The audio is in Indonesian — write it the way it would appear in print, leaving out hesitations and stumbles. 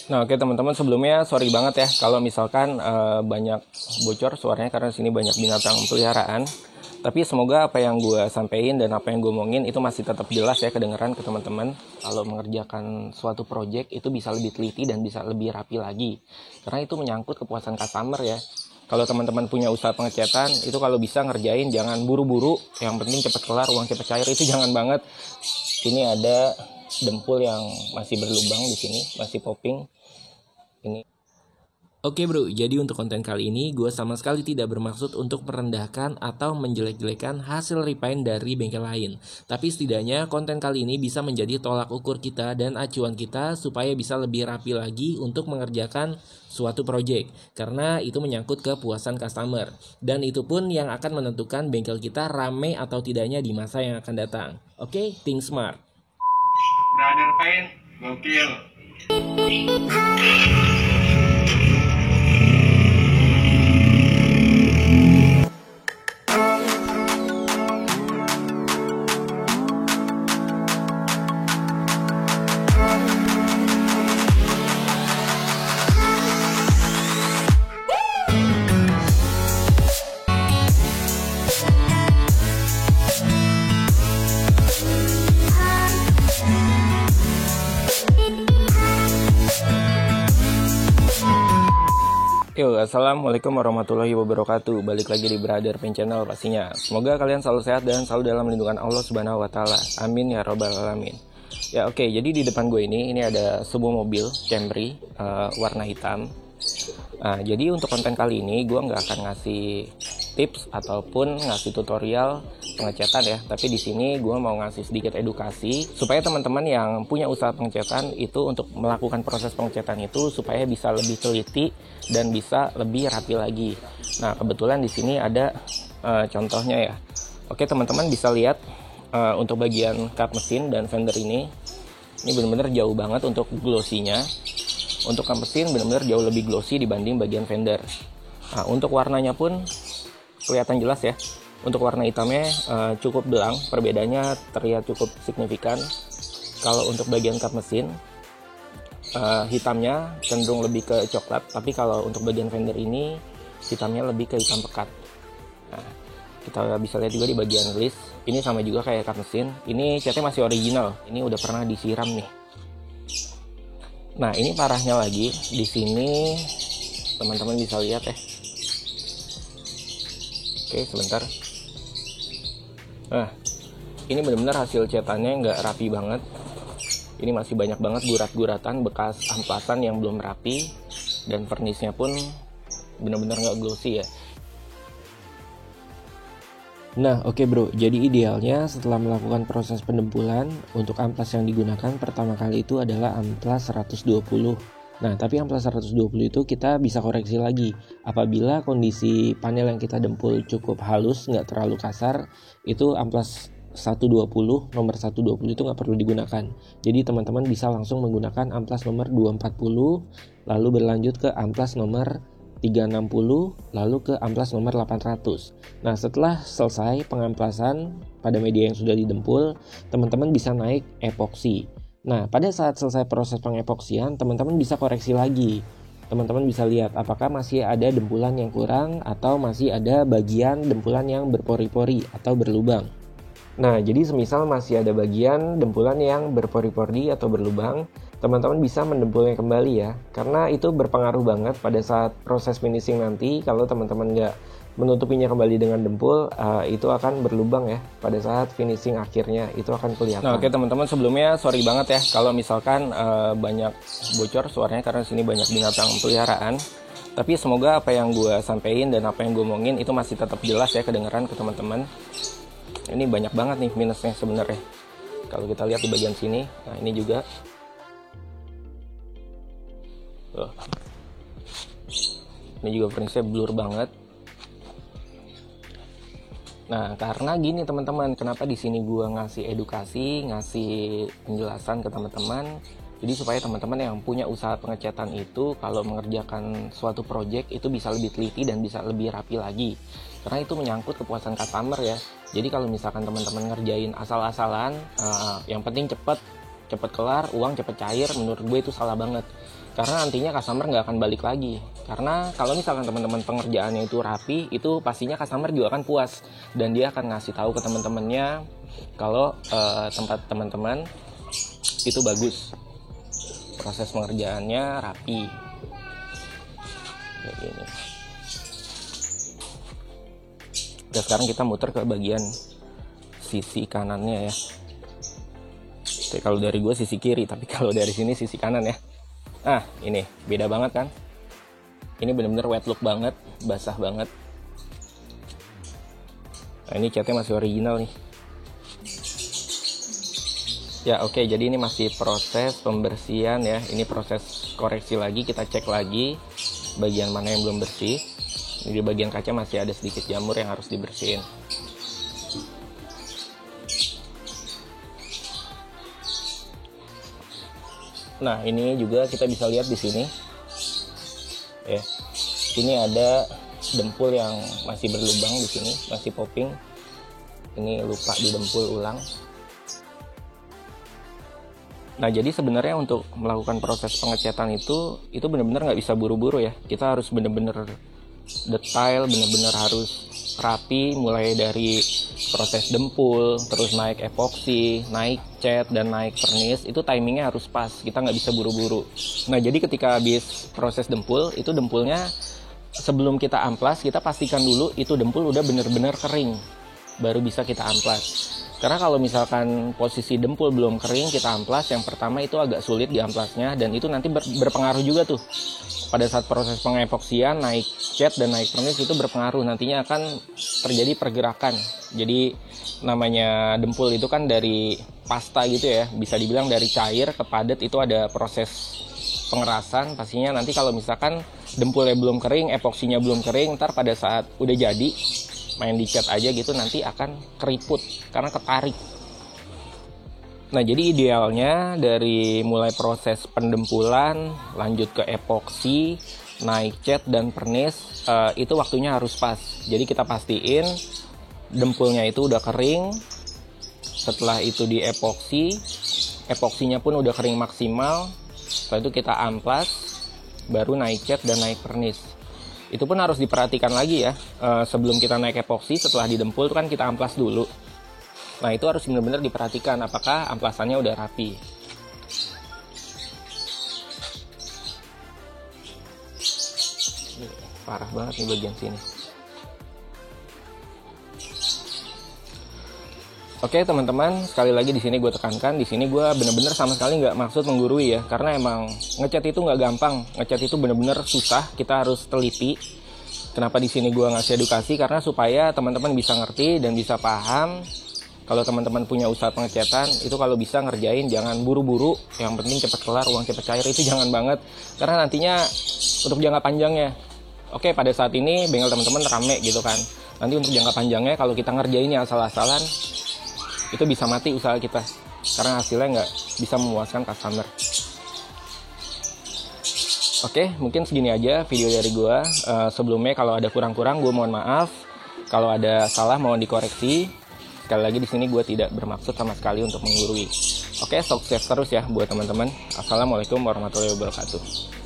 Nah, oke teman-teman, sebelumnya sorry banget ya kalau misalkan banyak bocor suaranya karena sini banyak binatang peliharaan. Tapi semoga apa yang gue sampein dan apa yang gue omongin itu masih tetap jelas ya kedengeran ke teman-teman. Kalau mengerjakan suatu project itu bisa lebih teliti dan bisa lebih rapi lagi. Karena itu menyangkut kepuasan customer ya. Kalau teman-teman punya usaha pengecatan, itu kalau bisa ngerjain jangan buru-buru, yang penting cepet kelar, uang cepet cair, itu jangan banget. Ini ada dempul yang masih berlubang di sini, masih popping. Ini. Oke bro, jadi untuk konten kali ini gue sama sekali tidak bermaksud untuk merendahkan atau menjelek-jelekan hasil repaint dari bengkel lain. Tapi setidaknya konten kali ini bisa menjadi tolak ukur kita dan acuan kita supaya bisa lebih rapi lagi untuk mengerjakan suatu project. Karena itu menyangkut kepuasan customer. Dan itu pun yang akan menentukan bengkel kita rame atau tidaknya di masa yang akan datang. Oke, think smart. Brother Pain, gokil. Yo, assalamualaikum warahmatullahi wabarakatuh. Balik lagi di Brother Pain Channel pastinya. Semoga kalian selalu sehat dan selalu dalam lindungan Allah Subhanahu wa taala. Amin ya rabbal alamin. Ya oke, jadi di depan gue ini ada sebuah mobil Camry warna hitam. Jadi untuk konten kali ini gue nggak akan ngasih tips ataupun ngasih tutorial pengecatan ya, tapi di sini gue mau ngasih sedikit edukasi supaya teman-teman yang punya usaha pengecatan itu untuk melakukan proses pengecatan itu supaya bisa lebih teliti dan bisa lebih rapi lagi. Nah kebetulan di sini ada contohnya ya. Oke teman-teman bisa lihat untuk bagian kap mesin dan fender ini benar-benar jauh banget untuk glossy-nya. Untuk kap mesin benar-benar jauh lebih glossy dibanding bagian fender. Nah, untuk warnanya pun kelihatan jelas ya. Untuk warna hitamnya cukup belang, perbedaannya terlihat cukup signifikan. Kalau untuk bagian kap mesin hitamnya cenderung lebih ke coklat, tapi kalau untuk bagian fender ini hitamnya lebih ke hitam pekat. Nah, kita bisa lihat juga di bagian list, ini sama juga kayak kap mesin. Ini catnya masih original, ini udah pernah disiram nih. Nah ini parahnya lagi, di sini teman-teman bisa lihat ya. Oke sebentar. Nah ini benar-benar hasil cetakannya nggak rapi banget. Ini masih banyak banget gurat-guratan bekas amplasan yang belum rapi, dan vernishnya pun benar-benar nggak glossy ya. Nah oke bro, jadi idealnya setelah melakukan proses pendempulan, untuk amplas yang digunakan pertama kali itu adalah amplas 120. Nah tapi amplas 120 itu kita bisa koreksi lagi. Apabila kondisi panel yang kita dempul cukup halus, nggak terlalu kasar, itu amplas 120, nomor 120 itu nggak perlu digunakan. Jadi teman-teman bisa langsung menggunakan amplas nomor 240, lalu berlanjut ke amplas nomor 360, lalu ke amplas nomor 800. Nah setelah selesai pengamplasan pada media yang sudah didempul, teman-teman bisa naik epoksi. Nah pada saat selesai proses pengepoksian, teman-teman bisa koreksi lagi. Teman-teman bisa lihat apakah masih ada dempulan yang kurang atau masih ada bagian dempulan yang berpori-pori atau berlubang. Nah jadi semisal masih ada bagian dempulan yang berpori-pori atau berlubang, teman-teman bisa mendempulnya kembali ya, karena itu berpengaruh banget pada saat proses finishing nanti. Kalau teman-teman nggak menutupinya kembali dengan dempul, itu akan berlubang ya pada saat finishing akhirnya, itu akan kelihatan. Nah oke teman-teman, sebelumnya sorry banget ya kalau misalkan banyak bocor suaranya karena sini banyak binatang peliharaan. Tapi semoga apa yang gue sampein dan apa yang gue omongin itu masih tetap jelas ya kedengeran ke teman-teman. Ini banyak banget nih minusnya sebenarnya. Kalau kita lihat di bagian sini, nah ini juga. Tuh. Ini juga vernishnya blur banget. Nah, karena gini teman-teman, kenapa di sini gua ngasih edukasi, ngasih penjelasan ke teman-teman. Jadi supaya teman-teman yang punya usaha pengecatan itu kalau mengerjakan suatu project itu bisa lebih teliti dan bisa lebih rapi lagi. Karena itu menyangkut kepuasan customer ya. Jadi kalau misalkan teman-teman ngerjain asal-asalan, yang penting cepet, cepet kelar, uang cepet cair, menurut gue itu salah banget. Karena nantinya customer nggak akan balik lagi. Karena kalau misalkan teman-teman pengerjaannya itu rapi, itu pastinya customer juga akan puas. Dan dia akan ngasih tahu ke teman-temannya kalau tempat teman-teman itu bagus. Proses pengerjaannya rapi. Kayak gini. Dan sekarang kita muter ke bagian sisi kanannya ya. Oke, kalau dari gue sisi kiri, tapi kalau dari sini sisi kanan ya. Nah, ini beda banget kan? Ini bener-bener wet look banget, basah banget. Nah, ini catnya masih original nih. Ya oke, jadi ini masih proses pembersihan ya. Ini proses koreksi lagi, kita cek lagi bagian mana yang belum bersih. Di bagian kaca masih ada sedikit jamur yang harus dibersihin. Nah, ini juga kita bisa lihat di sini. Ini ada dempul yang masih berlubang di sini, masih popping. Ini lupa didempul ulang. Nah, jadi sebenarnya untuk melakukan proses pengecatan itu benar-benar nggak bisa buru-buru ya. Kita harus benar-benar detail, benar-benar harus rapi, mulai dari proses dempul, terus naik epoksi, naik cat, dan naik vernis. Itu timingnya harus pas, kita nggak bisa buru-buru. Nah, jadi ketika habis proses dempul, itu dempulnya sebelum kita amplas, kita pastikan dulu itu dempul udah benar-benar kering, baru bisa kita amplas. Karena kalau misalkan posisi dempul belum kering, kita amplas, yang pertama itu agak sulit diamplasnya, dan itu nanti berpengaruh juga tuh. Pada saat proses pengepoksian, naik cat dan naik vernis itu berpengaruh. Nantinya akan terjadi pergerakan. Jadi namanya dempul itu kan dari pasta gitu ya. Bisa dibilang dari cair ke padat itu ada proses pengerasan. Pastinya nanti kalau misalkan dempulnya belum kering, epoksinya belum kering, ntar pada saat udah jadi, main di cat aja gitu, nanti akan keriput karena ketarik. Nah, jadi idealnya dari mulai proses pendempulan, lanjut ke epoksi, naik cat dan vernis, itu waktunya harus pas. Jadi kita pastiin dempulnya itu udah kering. Setelah itu di epoksi, epoksinya pun udah kering maksimal. Setelah itu kita amplas, baru naik cat dan naik vernis. Itu pun harus diperhatikan lagi ya. Sebelum kita naik epoksi, setelah didempul itu kan kita amplas dulu. Nah, itu harus benar-benar diperhatikan apakah amplasannya udah rapi. Parah banget nih bagian sini. Oke teman-teman, sekali lagi di sini gue tekankan, di sini gue benar-benar sama sekali nggak maksud menggurui ya, karena emang ngecat itu nggak gampang, ngecat itu benar-benar susah, kita harus teliti. Kenapa di sini gue ngasih edukasi? Karena supaya teman-teman bisa ngerti dan bisa paham. Kalau teman-teman punya usaha pengecatan, itu kalau bisa ngerjain jangan buru-buru, yang penting cepat kelar, uang cepat cair, itu jangan banget. Karena nantinya untuk jangka panjangnya, oke pada saat ini bengkel teman-teman rame gitu kan. Nanti untuk jangka panjangnya kalau kita ngerjainnya asal-asalan, itu bisa mati usaha kita. Karena hasilnya nggak bisa memuaskan customer. Oke, mungkin segini aja video dari gue. Sebelumnya kalau ada kurang-kurang, gue mohon maaf. Kalau ada salah mohon dikoreksi. Sekali lagi di sini gue tidak bermaksud sama sekali untuk menggurui. Oke, sukses terus ya buat teman-teman. Assalamualaikum warahmatullahi wabarakatuh.